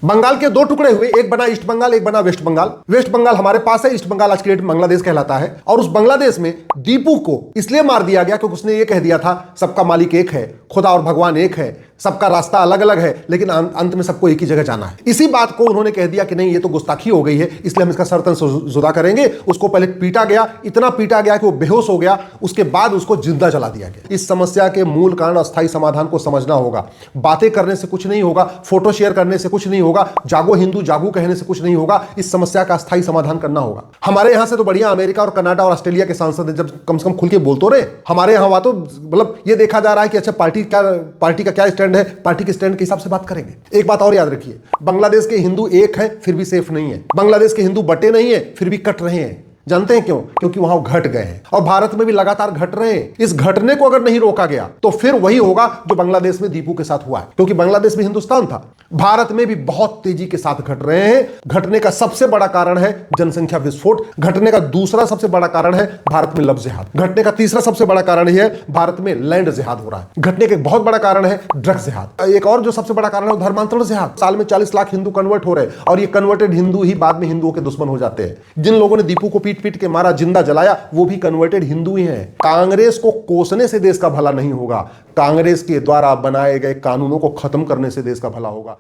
बंगाल के दो टुकड़े हुए, एक बना ईस्ट बंगाल, एक बना वेस्ट बंगाल। वेस्ट बंगाल हमारे पास है, ईस्ट बंगाल आज की डेट में बांग्लादेश कहलाता है। और उस बांग्लादेश में दीपू को इसलिए मार दिया गया क्योंकि उसने ये कह दिया था सबका मालिक एक है, खुदा और भगवान एक है, सबका रास्ता अलग अलग है, लेकिन अंत में सबको एक ही जगह जाना है। इसी बात को उन्होंने कह दिया कि नहीं, ये तो गुस्ताखी हो गई है, इसलिए हम इसका सरतन जुदा करेंगे। उसको पहले पीटा गया, इतना पीटा गया कि वो बेहोश हो गया, उसके बाद उसको जिंदा जला दिया गया। इस समस्या के मूल कारण, अस्थायी समाधान को समझना होगा। बातें करने से कुछ नहीं होगा, फोटो शेयर करने से कुछ नहीं होगा, जागो हिंदू जागो कहने से कुछ नहीं होगा। इस समस्या का अस्थायी समाधान करना होगा। हमारे यहां से तो बढ़िया अमेरिका और कनाडा और ऑस्ट्रेलिया के सांसद जब कम से कम खुल के बोल तो रहे। हमारे यहां हुआ तो मतलब ये देखा जा रहा है कि अच्छा पार्टी का क्या स्टैंड है, पार्टी के स्टैंड के हिसाब से बात करेंगे। एक बात और याद रखिए, बांग्लादेश के हिंदू एक है फिर भी सेफ नहीं है, बांग्लादेश के हिंदू बटे नहीं है फिर भी कट रहे हैं। जानते हैं क्यों? क्योंकि वहां घट गए हैं और भारत में भी लगातार घट रहे हैं। इस घटने को अगर नहीं रोका गया तो फिर वही होगा जो बांग्लादेश में दीपू के साथ हुआ है, क्योंकि बांग्लादेश में हिंदुस्तान था। भारत में भी बहुत तेजी के साथ घट रहे हैं। घटने का सबसे बड़ा कारण है जनसंख्या विस्फोट, घटने का दूसरा सबसे बड़ा कारण है भारत में लव जिहाद, घटने का तीसरा सबसे बड़ा कारण है भारत में लैंड जिहाद हो रहा है, घटने का एक बहुत बड़ा कारण है ड्रग्स जिहाद, एक और जो सबसे बड़ा कारण है धर्मांतरण जिहाद। साल में 40 लाख हिंदू कन्वर्ट हो रहे हैं और ये कन्वर्टेड हिंदू ही बाद में हिंदुओं के दुश्मन हो जाते हैं। जिन लोगों ने दीपू को पीट के मारा, जिंदा जलाया, वो भी कन्वर्टेड हिंदू ही हैं। कांग्रेस को कोसने से देश का भला नहीं होगा, कांग्रेस के द्वारा बनाए गए कानूनों को खत्म करने से देश का भला होगा।